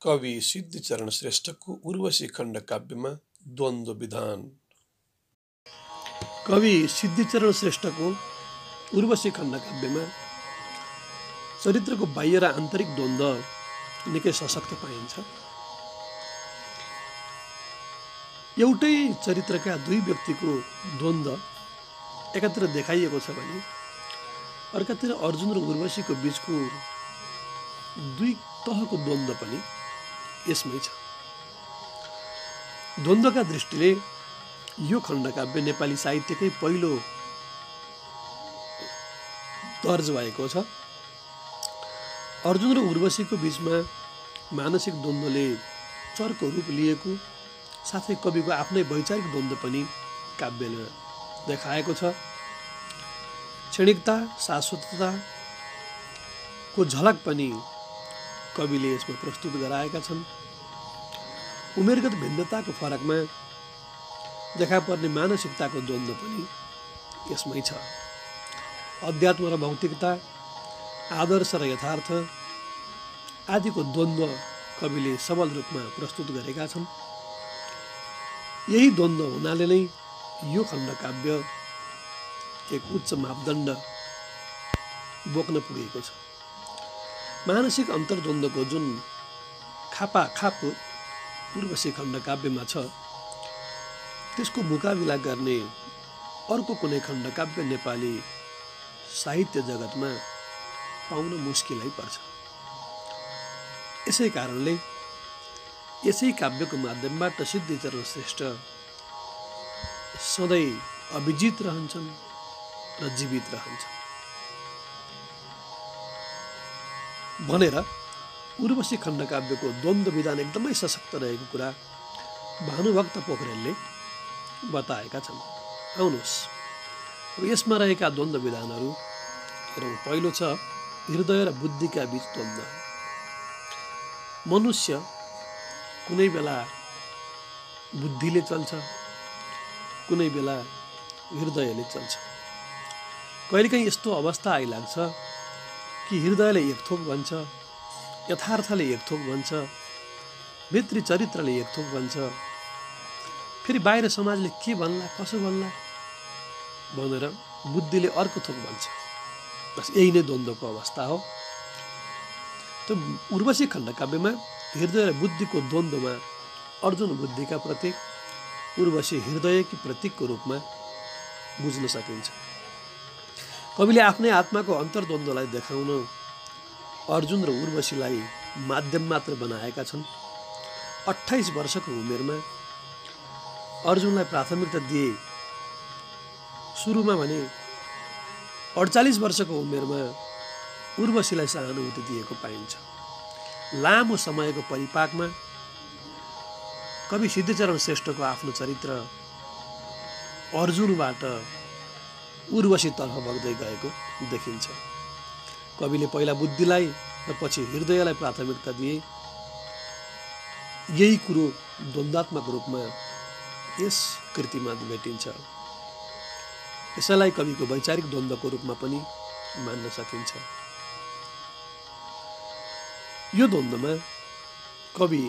कवि सिद्धिचरण श्रेष्ठको उर्वशी खण्ड काव्यमा द्वन्द्व विधान। कवि सिद्धिचरण श्रेष्ठको उर्वशी खण्ड काव्यमा चरित्रको बाह्य र आन्तरिक द्वन्द्व निकै सशक्त पाइन्छ। एउटै चरित्रका दुई व्यक्तिको द्वन्द्व एकातिर देखाइएको छ भने अर्कातिर अर्जुन र उर्वशीको बीचको दुई तहको द्वन्द्व पनि यसमै छ। द्वन्द्वका दृष्टिले यो खण्डकाव्य नेपाली साहित्यकै पहिलो दर्ज भएको छ। अर्जुन र उर्वशीको बीचमा मानसिक द्वन्द्वले चर्को रूप लिएको साथै कविको आफ्नै वैचारिक द्वन्द्व पनि काव्यमा देखाएको छ। क्षणिकता शाश्वतताको झलक पनि कविले यसमा प्रस्तुत गराएका छन्। उमेरगत भिन्नताको फरकमा देखा पर्ने मानसिकताको द्वन्द्व पनि यसमै छ। अध्यात्म र भौतिकता, आदर्श र यथार्थ आदिको द्वन्द्व कविले सबल रूपमा प्रस्तुत गरेका छन्। यही द्वन्द्व हुनाले नै यो खण्डकाव्य एक उच्च मापदण्ड बोक्न पुगेको छ। मानसिक अन्तर्द्वन्द्वको जुन खापाखाप उर्वशी खण्डकाव्यमा छ त्यसको मुकाबिला गर्ने अर्को कुनै खण्डकाव्य नेपाली साहित्य जगतमा पाउन मुस्किलै पर्छ। यसै कारणले यसै काव्यको माध्यमबाट सिद्धिचरण श्रेष्ठ सधैँ अभिजित रहन्छन् र जीवित रहन्छन् भनेर उर्वशी खण्डकाव्यको द्वन्द्व विधान एकदमै सशक्त रहेको कुरा भानुभक्त पोखरेलले बताएका छन्। आउनुहोस् अब यसमा रहेका द्वन्द्व विधानहरू हेरौँ। पहिलो छ हृदय र बुद्धिका बीच द्वन्द्व। मनुष्य कुनै बेला बुद्धिले चल्छ, कुनै बेला हृदयले चल्छ। कहिलेकाहीँ यस्तो अवस्था आइलाग्छ कि हृदयले एक थोक भन्छ, यथार्थले एक थोक भन्छ, भित्री चरित्रले एक थोक भन्छ, फेरि बाहिर समाजले के भन्ला कसो भन्ला भनेर बुद्धिले अर्को थोक भन्छ। बस यही नै द्वन्द्वको अवस्था हो। त्यो उर्वशी खण्डकाव्यमा हृदय र बुद्धिको द्वन्द्वमा अर्जुन बुद्धिका प्रतीक, उर्वशी हृदयकी प्रतीकको रूपमा बुझ्न सकिन्छ। कविले आफ्नै आत्माको अन्तर्द्वन्द्वलाई देखाउन अर्जुन र उर्वशीलाई माध्यम मात्र बनाएका छन्। 28 वर्षको उमेरमा अर्जुनलाई प्राथमिकता दिए, सुरुमा भने 48 वर्षको उमेरमा उर्वशीलाई सहानुभूति दिएको पाइन्छ। लामो समयको परिपाकमा कवि सिद्धिचरण श्रेष्ठको आफ्नो चरित्र अर्जुनबाट उर्वशीतर्फ बग्दै गएको देखिन्छ। कविले पहिला बुद्धिलाई र पछि हृदयलाई प्राथमिकता दिए। यही कुरो द्वन्द्वात्मक रूपमा यस कृतिमा भेटिन्छ। यसैलाई कविको वैचारिक द्वन्द्वको रूपमा पनि मान्न सकिन्छ। यो द्वन्द्वमा कवि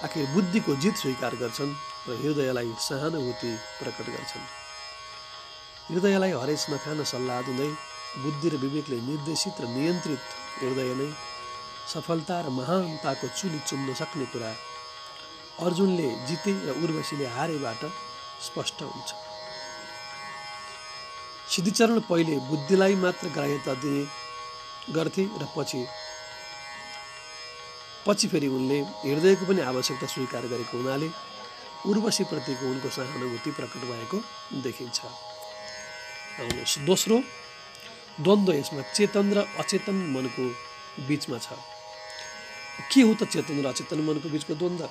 आखिर बुद्धिको जित स्वीकार गर्छन् र हृदयलाई सहानुभूति प्रकट गर्छन्। हृदयलाई हरेस नखान सल्लाह दिँदै बुद्धि र विवेकले निर्देशित र नियन्त्रित हृदय नै सफलता र महानताको चुली चुम्न सक्ने कुरा अर्जुनले जिते र उर्वशीले हारेबाट स्पष्ट हुन्छ। सिद्धिचरण पहिले बुद्धिलाई मात्र ग्राह्यता दिने गर्थे र पछि फेरि उनले हृदयको पनि आवश्यकता स्वीकार गरेको हुनाले उर्वशीप्रतिको उनको सहानुभूति प्रकट भएको देखिन्छ। आउनुहोस् दोस्रो द्वन्द्व यसमा चेतन र अचेतन मनको बीचमा छ। के हो त चेतन र अचेतन मनको बीचको द्वन्द्व?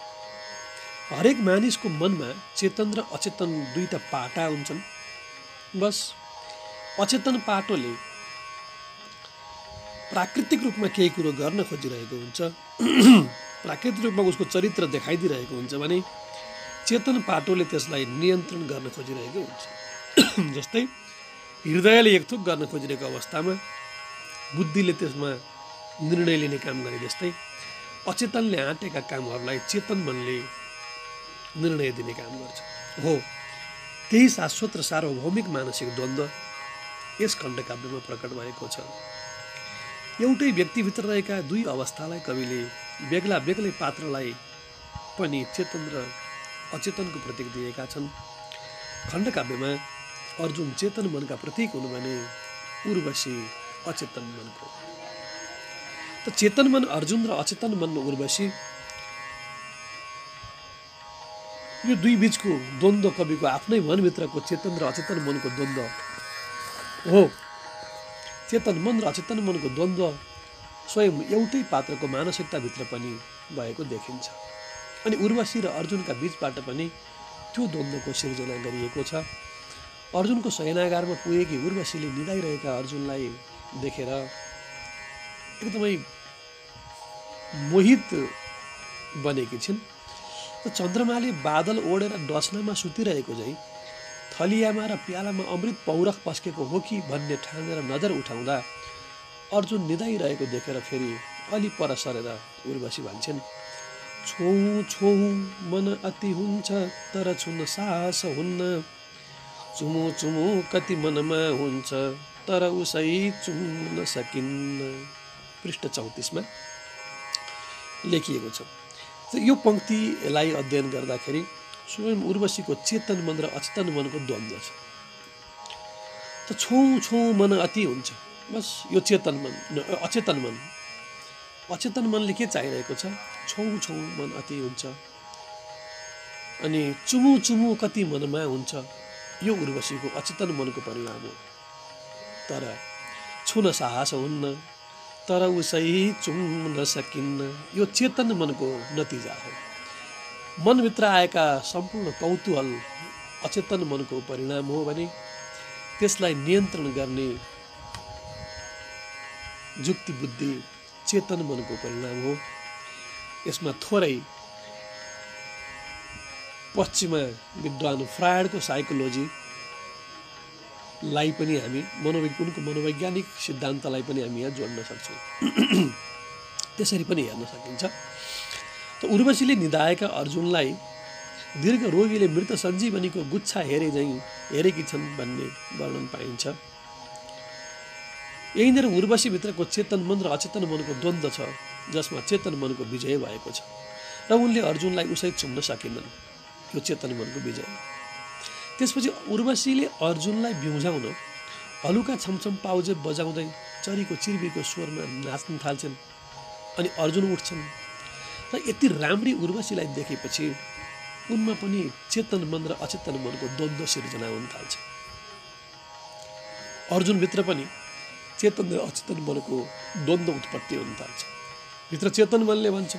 हरेक मानिसको मनमा चेतन र अचेतन दुईटा पाटा हुन्छन्। बस अचेतन पाटोले प्राकृतिक रूपमा केही कुरो गर्न खोजिरहेको हुन्छ, प्राकृतिक रूपमा उसको चरित्र देखाइदिरहेको हुन्छ भने चेतन पाटोले त्यसलाई नियन्त्रण गर्न खोजिरहेको हुन्छ। जस्तै हृदयले एक थोक गर्न खोजिरहेको अवस्थामा बुद्धिले त्यसमा निर्णय लिने काम गरे जस्तै अचेतनले आँटेका कामहरूलाई चेतन मनले निर्णय दिने काम गर्छ। हो, त्यही शाश्वत र सार्वभौमिक मानसिक द्वन्द्व यस खण्डकाव्यमा प्रकट भएको छ। एउटै व्यक्तिभित्र रहेका दुई अवस्थालाई कविले बेग्ला बेग्लै पात्रलाई पनि चेतन र अचेतनको प्रतीक दिएका छन्। खण्डकाव्यमा अर्जुन चेतन मनका प्रतीक हुनु भने उर्वशी अचेतन मनको। त चेतन मन अर्जुन र अचेतन मन उर्वशी, यो दुई बीचको द्वन्द्व कविको आफ्नै मनभित्रको चेतन र अचेतन मनको द्वन्द्व हो। चेतन मन र अचेतन मनको द्वन्द्व स्वयं एउटै पात्रको मानसिकताभित्र पनि भएको देखिन्छ। अनि उर्वशी र अर्जुनका बीचबाट पनि त्यो द्वन्द्वको सिर्जना गरिएको छ। अर्जुनको शयनागारमा पुगेकी उर्वशीले निदाइरहेका अर्जुनलाई देखेर एकदमै मोहित बनेकी छिन्। त चन्द्रमाले बादल ओढेर डस्नामा सुतिरहेको झैँ थलियामा र प्यालामा अमृत पौरख पस्केको हो कि भन्ने ठानेर नजर उठाउँदा अर्जुन निदाइरहेको देखेर फेरि अलि पर सरेर उर्वशी भन्छन्, छौँ छौँ मन अति हुन्छ तर छुन साहस हुन्न, चुमो चुमो कति मनमा हुन्छ तर उसै चुम्न सकिन्न। पृष्ठ 34 मा लेखिएको छ। यो पंक्तिलाई अध्ययन गर्दाखेरि स्वयं उर्वशीको चेतन मन र अचेतन मनको द्वन्द्व छ। त छौँ छौँ मन अति हुन्छ, बस यो चेतन मन, अचेतन मन। अचेतन मनले के चाहिरहेको छ? छौँ छौँ मन अति हुन्छ। अनि चुमु चुमु कति मनमा हुन्छ, यो उर्वशीको अचेतन मनको परिणाम हो। तर छुन साहस हुन्न तर उसै चुम्न सकिन्न, यो चेतन मनको नतिजा हो। मनभित्र आएका सम्पूर्ण कौतूहल अचेतन मनको परिणाम हो भने त्यसलाई नियन्त्रण गर्ने जुक्ति बुद्धि चेतन मनको परिणाम हो। यसमा थोरै पश्चिमा विद्वान फ्रायडको साइकोलोजीलाई पनि हामी उनको मनोवैज्ञानिक सिद्धान्तलाई पनि हामी यहाँ जोड्न सक्छौँ। त्यसरी पनि हेर्न सकिन्छ। त उर्वशीले निदाएका अर्जुनलाई दीर्घ रोगीले मृत सञ्जीवनीको गुच्छा हेरेकी छन् भन्ने वर्णन पाइन्छ। यहीँनिर उर्वशीभित्रको चेतन मन र अचेतन मनको द्वन्द्व छ, जसमा चेतन मनको विजय भएको छ र उनले अर्जुनलाई उसै चुम्न सकिनन्। यो चेतन मनको विजय। त्यसपछि उर्वशीले अर्जुनलाई बिउझाउन हलुका छमछम पाउजे बजाउँदै चरीको चिरबिरको स्वरमा नाच्न थाल्छन्। अनि अर्जुन उठ्छन् र यति राम्री उर्वशीलाई देखेपछि उनमा पनि चेतन मन र अचेतन मनको द्वन्द्व सिर्जना हुन थाल्छ। अर्जुनभित्र पनि चेतन र अचेतन मनको द्वन्द्व उत्पत्ति हुन थाल्छ। भित्र चेतन मनले भन्छ,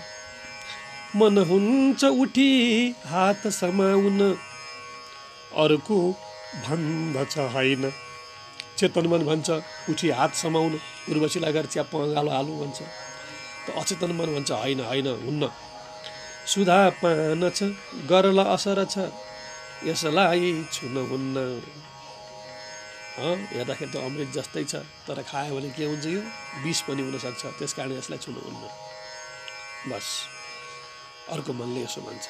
मन हुन्छ उठी हात समाउन, अर्को भन्दछ होइन। चेतन मन भन्छ उठी हात समाउन, उर्वशीलाई गएर च्याप्प अँगालो हालु भन्छ। त अचेतन मन भन्छ होइन होइन हुन्न, सुधा पान छ गरल असर छ, यसलाई छुन हुन्न। हेर्दाखेरि त अमृत जस्तै छ, तर खायो भने के हुन्छ? यो विष पनि हुनसक्छ, त्यस कारण यसलाई छुन हुन्न। बस अर्को मनले यसो भन्छ।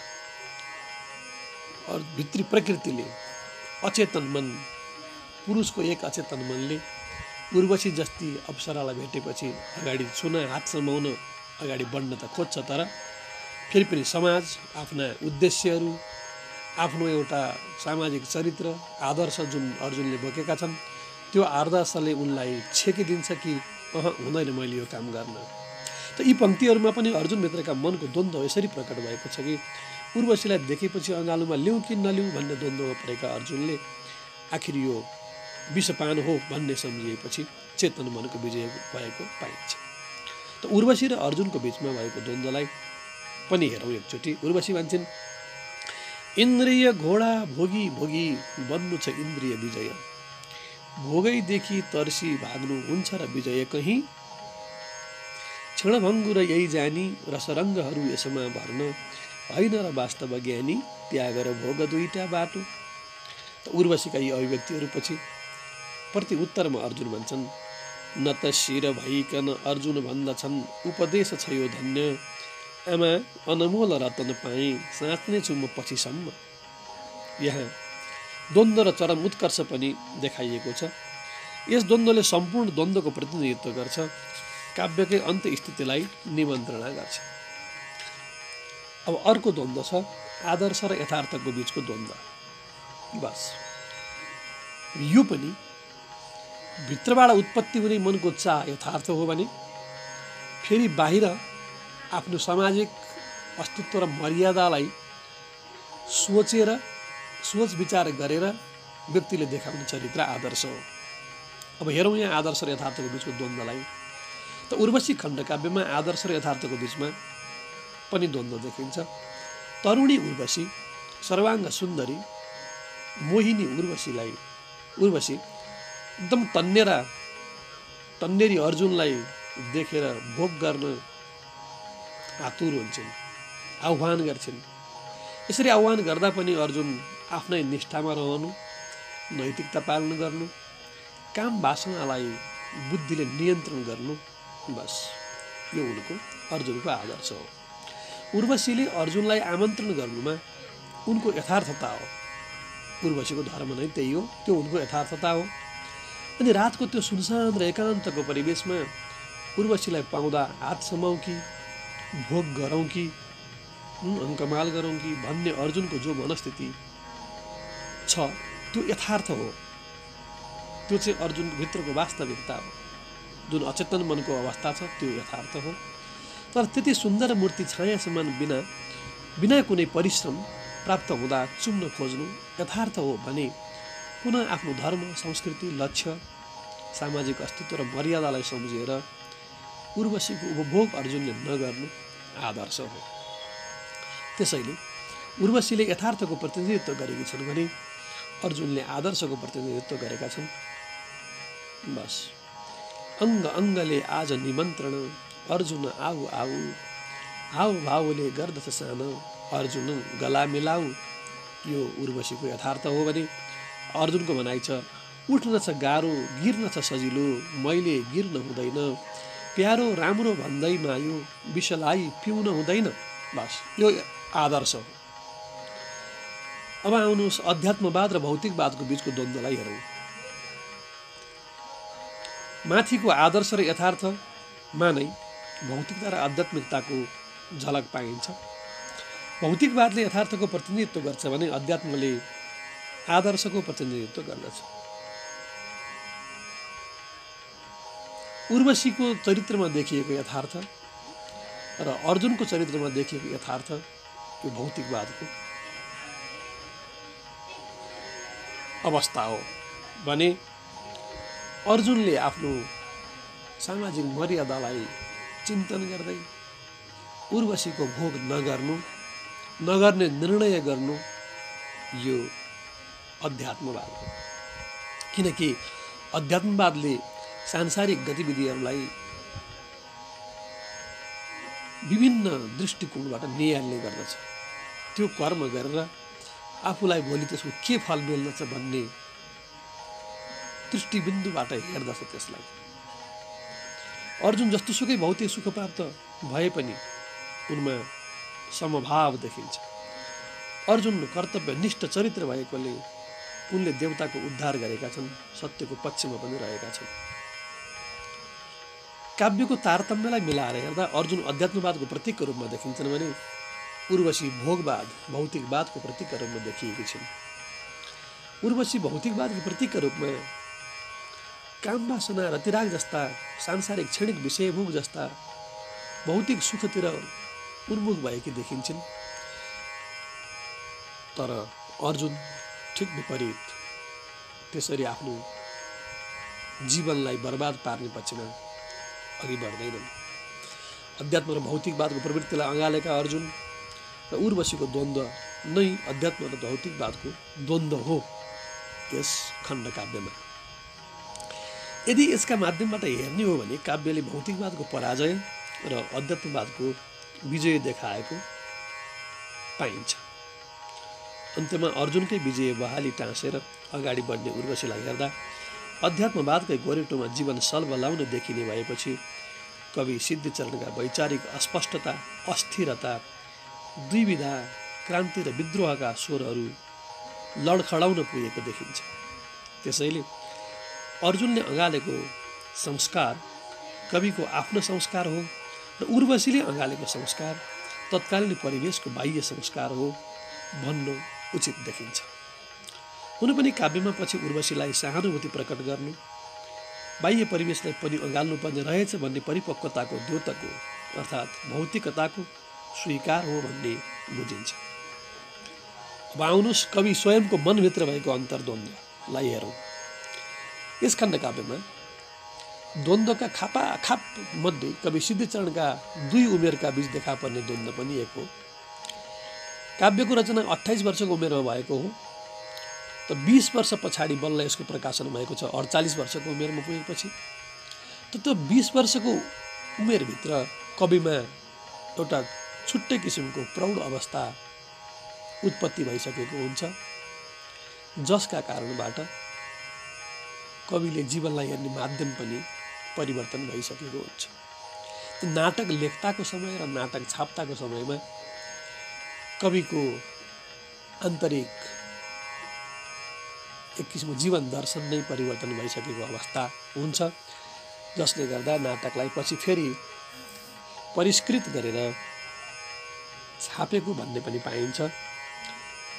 भित्री प्रकृतिले अचेतन मन, पुरुषको एक अचेतन मनले उर्वशी जस्ती अप्सरालाई भेटेपछि अगाडि छुन हात समाउन अगाडि बढ्न त खोज्छ, तर फेरि पनि समाज, आफ्ना उद्देश्यहरू, आफ्नो एउटा सामाजिक चरित्र आदर्श जुन अर्जुनले बोकेका छन्, त्यो आदर्शले उनलाई छेकिदिन्छ कि हुँदैन मैले यो काम गर्न। त यी पंक्तिहरूमा पनि अर्जुनभित्रका मनको द्वन्द्व यसरी प्रकट भएको छ कि उर्वशीलाई देखेपछि अँगालोमा ल्याउँ कि नल्याउँ भन्ने द्वन्द्वमा परेका अर्जुनले आखिर यो विषपान हो भन्ने सम्झिएपछि चेतन मनको विजय भएको पाइन्छ। त उर्वशी र अर्जुनको बिचमा भएको द्वन्द्वलाई पनि हेरौँ एकचोटि। उर्वशी भन्छन्, इन्द्रिय घोडा भोगी भोगी बन्नु छ इन्द्रिय विजय, भोगैदेखि तर्सी भाग्नु हुन्छ र विजय कहीँ, क्षणभङ्गु र यही जानी रसरङ्गहरू यसमा भर्न, होइन र वास्तव ज्ञानी त्याग र भोग दुईटा बाटो। त उर्वशीका यी अभिव्यक्तिहरूपछि प्रति उत्तरमा अर्जुन भन्छन्, न त शिर भइकन अर्जुन भन्दछन् उपदेश छ यो धन्य, आमा अनमोल रतन पाएँ साँच्ने छु म पछिसम्म। यहाँ द्वन्द्व र चरम उत्कर्ष पनि देखाइएको छ। यस द्वन्द्वले सम्पूर्ण द्वन्द्वको प्रतिनिधित्व गर्छ, काव्यकै अन्त्य स्थितिलाई निमन्त्रणा गर्छ। अब अर्को द्वन्द्व छ आदर्श र यथार्थको बीचको द्वन्द्व। बस यो पनि भित्रबाट उत्पत्ति हुने मनको चाह यथार्थ हो भने फेरि बाहिर आफ्नो सामाजिक अस्तित्व र मर्यादालाई सोच विचार गरेर व्यक्तिले देखाउने चरित्र आदर्श हो। अब हेरौँ यहाँ आदर्श र यथार्थको बीचको द्वन्द्वलाई। त उर्वशी खण्डकाव्यमा आदर्श र यथार्थको बीचमा पनि द्वन्द्व देखिन्छ। तरुणी उर्वशी सर्वाङ्ग सुन्दरी मोहिनी उर्वशी एकदम तन्नेरी अर्जुनलाई देखेर भोग गर्न आतुर हुन्छन्, आह्वान गर्छन्। यसरी आह्वान गर्दा पनि अर्जुन आफ्नै निष्ठामा रहनु, नैतिकता पालन गर्नु, काम वासनालाई बुद्धिले नियन्त्रण गर्नु, बस यो उनको अर्जुनको आदर्श हो। उर्वशीले अर्जुनलाई आमन्त्रण गर्नुमा उनको यथार्थता हो। उर्वशीको धर्म नै त्यही हो, त्यो उनको यथार्थता हो। अनि रातको त्यो सुनसान र एकान्तको परिवेशमा उर्वशीलाई पाउँदा हात समाउँ कि भोग गरौँ कि अङ्कमाल गरौँ कि भन्ने अर्जुनको जो मनस्थिति छ त्यो यथार्थ हो। त्यो चाहिँ अर्जुनको भित्रको वास्तविकता हो। जुन अचेतन मनको अवस्था छ त्यो यथार्थ हो। तर त्यति सुन्दर मूर्ति छाया समान बिना कुनै परिश्रम प्राप्त हुँदा चुम्न खोज्नु यथार्थ हो भने पुनः आफ्नो धर्म, संस्कृति, लक्ष्य, सामाजिक अस्तित्व र मर्यादालाई सम्झेर उर्वशीको उपभोग अर्जुनले नगर्नु आदर्श हो। त्यसैले उर्वशीले यथार्थको प्रतिनिधित्व गरेकी छन् भने अर्जुनले आदर्शको प्रतिनिधित्व गरेका छन्। बस अङ्ग अङ्गले आज निमन्त्रण अर्जुन आऊ आऊ हाउ भावले गर्दछ सानो अर्जुन गला मिलाऊ। यो उर्वशीको यथार्थ हो भने अर्जुनको भनाइ छ उठ्न छ गाह्रो गिर्न छ सजिलो मैले गिर्न हुँदैन प्यारो राम्रो भन्दै मायो विषलाई पिउन हुँदैन। बस यो आदर्श हो। अब आउनुहोस् अध्यात्मवाद र भौतिकवादको बीचको द्वन्द्वलाई हेरौँ। माथिको आदर्श र यथार्थमा नै भौतिकता र आध्यात्मिकताको झलक पाइन्छ। भौतिकवादले यथार्थको प्रतिनिधित्व गर्छ भने अध्यात्मले आदर्शको प्रतिनिधित्व गर्दछ। उर्वशीको चरित्रमा देखिएको यथार्थ र अर्जुनको चरित्रमा देखिएको यथार्थ यो भौतिकवादको अवस्था हो भने अर्जुनले आफ्नो सामाजिक मर्यादालाई चिन्तन गर्दै उर्वशीको भोग नगर्ने निर्णय गर्नु यो अध्यात्मवाद हो। किनकि अध्यात्मवादले सांसारिक गतिविधिहरूलाई विभिन्न दृष्टिकोणबाट नियाल्ने गर्दछ। त्यो कर्म गरेर आफूलाई भोलि त्यसको के फल मिल्दछ भन्ने दृष्टिबिन्दुबाट हेर्दछ त्यसलाई। अर्जुन जस्तोसुकै भौतिक सुख प्राप्त भए पनि उनमा समभाव देखिन्छ। अर्जुन कर्तव्यनिष्ठ चरित्र भएकोले उनले देवताको उद्धार गरेका छन्, सत्यको पक्षमा पनि रहेका छन्। काव्यको तारतम्यलाई मिलाएर हेर्दा अर्जुन अध्यात्मवादको प्रतीकको रूपमा देखिन्छन् भने उर्वशी भोगवाद भौतिकवादको प्रतीकका रूपमा देखिएकी छिन्। उर्वशी भौतिकवादको प्रतीकका रूपमा काम वासना रतिराग जस्ता सांसारिक क्षणिक विषयभोग जस्ता भौतिक सुखतिर उन्मुख भएकी देखिन्छन्। तर अर्जुन ठिक विपरीत त्यसरी आफ्नो जीवनलाई बर्बाद पार्ने पक्षमा अघि बढ्दैनन्। अध्यात्म र भौतिकवादको प्रवृत्तिलाई अँगालेका अर्जुन र उर्वशीको द्वन्द्व नै अध्यात्म र भौतिकवादको द्वन्द्व हो यस खण्डकाव्यमा। यदि यसका माध्यमबाट हेर्ने हो भने काव्यले भौतिकवादको पराजय र अध्यात्मवादको विजय देखाएको पाइन्छ। अन्त्यमा अर्जुनकै विजय बहाली टाँसेर अगाडि बढ्ने उर्वशीलाई हेर्दा अध्यात्मवादकै गोरेटोमा जीवन सल्ब लाउन देखिने भएपछि कवि सिद्धिचरणका वैचारिक अस्पष्टता, अस्थिरता, द्विविधा, क्रान्ति र विद्रोहका स्वरहरू लडखडाउन पुगेको देखिन्छ। त्यसैले अर्जुनले अँगालेको संस्कार कविको आफ्नो संस्कार हो र उर्वशीले अँगालेको संस्कार तत्कालीन परिवेशको बाह्य संस्कार हो भन्नु उचित देखिन्छ। हुन पनि काव्यमा पछि उर्वशीलाई सहानुभूति प्रकट गर्नु, बाह्य परिवेशलाई पनि अँगाल्नुपर्ने रहेछ भन्ने परिपक्वताको द्योतको अर्थात् भौतिकताको स्वीकार हो भन्ने बुझिन्छ। अब आउनुहोस् कवि स्वयंको मनभित्र भएको अन्तर्द्वन्द्वलाई हेरौँ। यस खण्ड काव्यमा द्वन्द्वका खापाखाप मध्ये कवि सिद्धिचरणका 2 उमेरका बीच देखा पर्ने द्वन्द्व पनि एक हो। काव्यको रचना 28 वर्षको उमेरमा भएको हो, त 20 वर्ष पछाडि बल्ल यसको प्रकाशन भएको छ 48 वर्षको उमेरमा पुगेपछि। त त्यो 20 वर्षको उमेरभित्र कविमा एउटा छुट्टै किसिमको प्रौढ अवस्था उत्पत्ति भइसकेको हुन्छ, जसका कारणबाट कविले जीवनलाई हेर्ने माध्यम पनि परिवर्तन भइसकेको हुन्छ। नाटक लेख्दाको समय र नाटक छाप्दाको समयमा कविको आन्तरिक एक किसिमको जीवन दर्शन नै परिवर्तन भइसकेको अवस्था हुन्छ, जसले गर्दा नाटकलाई पछि फेरि परिष्कृत गरेर छापेको भन्ने पनि पाइन्छ।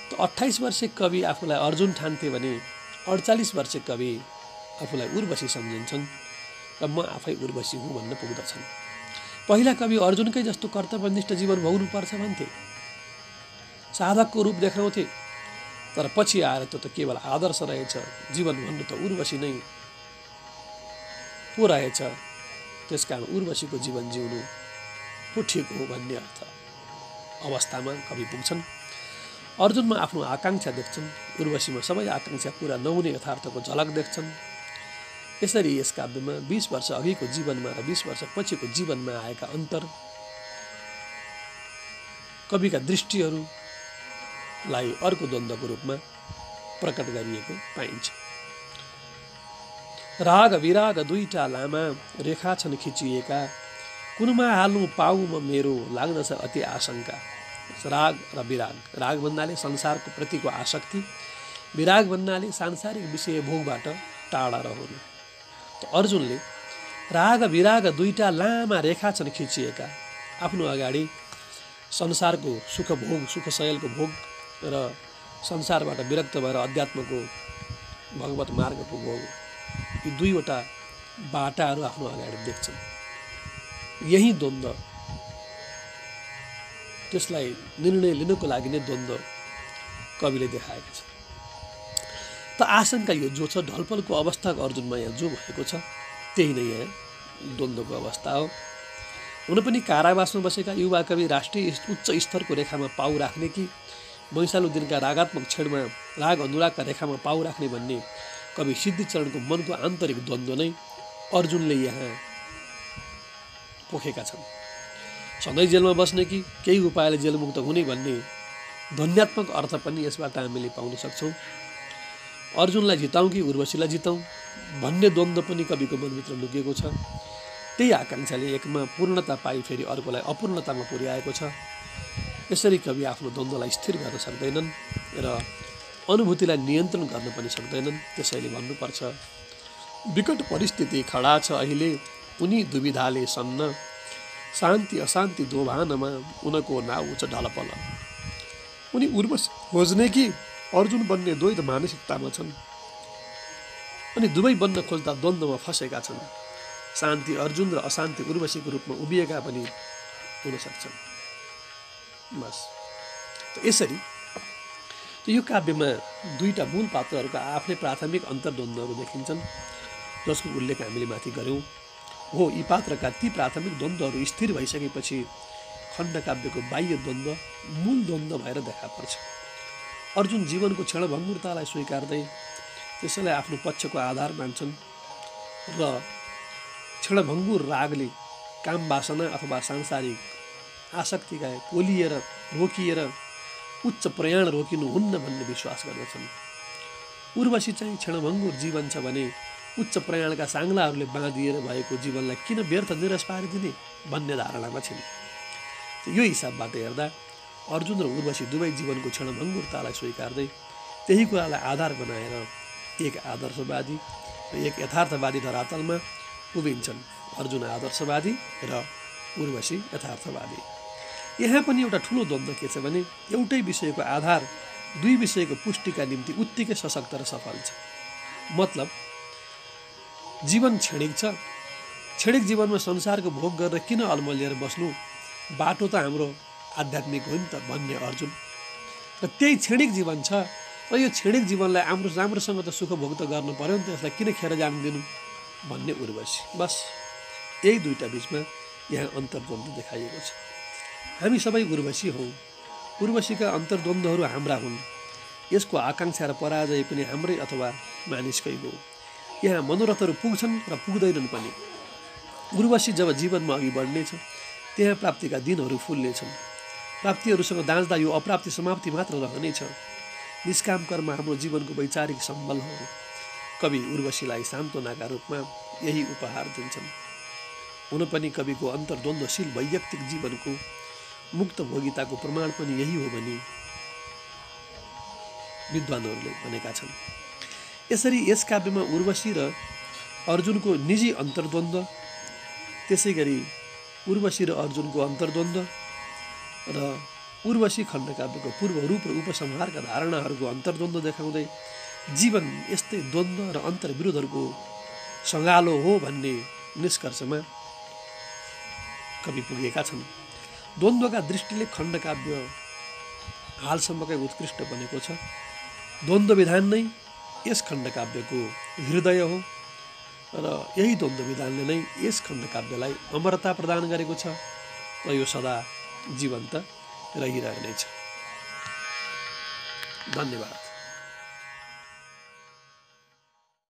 त 28 वर्षे कवि आफूलाई अर्जुन ठान्थे भने 48 वर्षे कवि आफूलाई उर्वशी सम्झिन्छन् र म आफै उर्वशी हुँ भन्न पुग्दछन्। पहिला कवि अर्जुनकै जस्तो कर्तव्यनिष्ठ जीवन भोग्नुपर्छ भन्थे, साधकको रूप देखाउँथे, तर पछि आएर त्यो त केवल आदर्श रहेछ, जीवन भन्नु त उर्वशी नै पो रहेछ, त्यसकारण उर्वशीको जीवन जिउनु पो ठिक हो भन्ने अर्थ अवस्थामा कवि पुग्छन्। अर्जुनमा आफ्नो आकाङ्क्षा देख्छन्, उर्वशीमा सबै आकाङ्क्षा पूरा नहुने यथार्थको झलक देख्छन्। यसरी यस काव्यमा 20 वर्ष अघिको जीवनमा र 20 वर्ष पछिको जीवनमा आएका अन्तर कविका दृष्टिहरूलाई अर्को द्वन्द्वको रूपमा प्रकट गरिएको पाइन्छ। राग विराग दुईटा लामा रेखा छन् खिचिएका, कुनमा हाल्नु पाऊ म मेरो लाग्दछ अति आशंका। राग र विराग, राग भन्नाले संसारको प्रतिको आसक्ति, विराग भन्नाले सांसारिक विषय भोगबाट टाढा रहनु। त अर्जुनले राग विराग दुईटा लामा रेखा छन् खिचिएका, आफ्नो अगाडि संसारको सुख भोग, सुख शयलको भोग र संसारबाट विरक्त भएर अध्यात्मको भगवत मार्गको भोग, यी दुईवटा बाटाहरू आफ्नो अगाडि देख्छन्। यही द्वन्द्व, त्यसलाई निर्णय लिनको लागि नै द्वन्द्व कविले देखाएको छ। त आशंका यो जो छ, ढलपलको अवस्थाको अर्जुनमा यहाँ जो भएको छ त्यही नै यहाँ द्वन्द्वको अवस्था हो। हुन पनि कारावासमा बसेका युवा कवि राष्ट्रिय उच्च स्तरको रेखामा पाउ राख्ने कि वैशालु दिनका रागात्मक छेडमा राग अनुरागका रेखामा पाउ राख्ने भन्ने कवि सिद्धिचरणको मनको आन्तरिक द्वन्द्व नै अर्जुनले यहाँ पोखेका छन्। सधैँ जेलमा बस्ने कि केही उपायले जेलमुक्त हुने भन्ने ध्वन्यात्मक अर्थ पनि यसबाट हामीले पाउन सक्छौँ। अर्जुनलाई जिताउँ कि उर्वशीलाई जिताउँ भन्ने द्वन्द्व पनि कविको मनभित्र लुकेको छ। त्यही आकाङ्क्षाले एकमा पूर्णता पाई फेरि अर्कोलाई अपूर्णतामा पुर्याएको छ। यसरी कवि आफ्नो द्वन्द्वलाई स्थिर गर्न सक्दैनन् र अनुभूतिलाई नियन्त्रण गर्न पनि सक्दैनन्। त्यसैले भन्नुपर्छ, विकट परिस्थिति खडा छ अहिले, उनी दुविधाले सन्न, शान्ति अशान्ति दोभानमा उनको नाउँ छ ढलपल। उनी उर्वशी खोज्ने कि अर्जुन बन्ने द्वैत मानसिकतामा छन्, अनि दुवै बन्न खोज्दा द्वन्द्वमा फँसेका छन्। शान्ति अर्जुन र अशान्ति उर्वशीको रूपमा उभिएका पनि हुन सक्छन्। बस यसरी यो काव्यमा दुईटा मूल पात्रहरूका आफ्नै प्राथमिक अन्तर्द्वन्द्वहरू देखिन्छन्, जसको उल्लेख हामीले माथि गऱ्यौँ। हो, यी पात्रका ती प्राथमिक द्वन्द्वहरू स्थिर भइसकेपछि खण्डकाव्यको बाह्य द्वन्द्व मूल द्वन्द्व भएर देखा पर्छ। अर्जुन जीवनको क्षणभङ्गुरतालाई स्वीकार्दै त्यसैलाई आफ्नो पक्षको आधार मान्छन् र क्षणभङ्गुर रागले काम वासना अथवा सांसारिक आसक्तिका पोलिएर रोकिएर उच्च प्रयाण रोकिनु हुन्न भन्ने विश्वास गर्दछन्। उर्वशी चाहिँ क्षणभङ्गुर जीवन छ भने उच्च प्रयाणका साङ्लाहरूले बाँधिएर भएको जीवनलाई किन व्यर्थ निरस पारिदिने भन्ने धारणामा छिन्। यो हिसाबबाट हेर्दा अर्जुन र उर्वशी दुवै जीवनको क्षणभङ्गुरतालाई स्वीकार्दै त्यही कुरालाई आधार बनाएर एक आदर्शवादी र एक यथार्थवादी धरातलमा उभिन्छन्। अर्जुन आदर्शवादी र उर्वशी यथार्थवादी। यहाँ पनि एउटा ठुलो द्वन्द्व के छ भने एउटै विषयको आधार दुई विषयको पुष्टिका निम्ति उत्तिकै सशक्त र सफल छ। मतलब जीवन क्षणिक छ, क्षणिक जीवनमा संसारको भोग गरेर किन अल्मलिएर बस्नु, बाटो त हाम्रो आध्यात्मिक हो नि त भन्ने अर्जुन, र त्यही क्षणिक जीवन छ र यो क्षणिक जीवनलाई राम्रोसँग त सुख भोग त गर्नु पर्यो नि त, यसलाई किन खेर जानु दिनु भन्ने उर्वशी। बस यही दुईटा बिचमा यहाँ अन्तर्द्वन्द्व देखाइएको छ। हामी सबै उर्वशी हौँ, उर्वशीका अन्तर्द्वन्द्वहरू हाम्रा हुन्, यसको आकाङ्क्षा र पराजय पनि हाम्रै अथवा मानिसकै हो। यहाँ मनोरथहरू पुग्छन् र पुग्दैनन् पनि। उर्वशी जब जीवनमा अघि बढ्नेछ त्यहाँ प्राप्तिका दिनहरू फुल्नेछन्। प्राप्तिहरूसँग दाँच्दा यो अप्राप्ति समाप्ति मात्र रहनेछ। निष्काम कर्म हाम्रो जीवनको वैचारिक सम्बल हो। कवि उर्वशीलाई सान्त्वनाका रूपमा यही उपहार दिन्छन्। हुन पनि कविको अन्तर्द्वन्द्वशील वैयक्तिक जीवनको मुक्त भोगिताको प्रमाण पनि यही हो भनी विद्वानहरूले भनेका छन्। यसरी यस काव्यमा उर्वशी र अर्जुनको निजी अन्तर्द्वन्द्व, त्यसै गरी उर्वशी र अर्जुनको अन्तर्द्वन्द्व र उर्वशी खण्डकाव्यको पूर्व रूप र उपसंहारका धारणाहरूको अन्तर्द्वन्द्व देखाउँदै जीवन यस्तै द्वन्द्व र अन्तर्विरोधहरूको सङ्गालो हो भन्ने निष्कर्षमा कवि पुगेका छन्। द्वन्द्वका दृष्टिले खण्डकाव्य हालसम्मकै उत्कृष्ट बनेको छ। द्वन्द्व विधान नै यस खण्डकाव्यको हृदय हो र यही द्वन्द्व विधानले नै यस खण्डकाव्यलाई अमरता प्रदान गरेको छ र यो सदा जीवन्त रहिरहनेछ। धन्यवाद।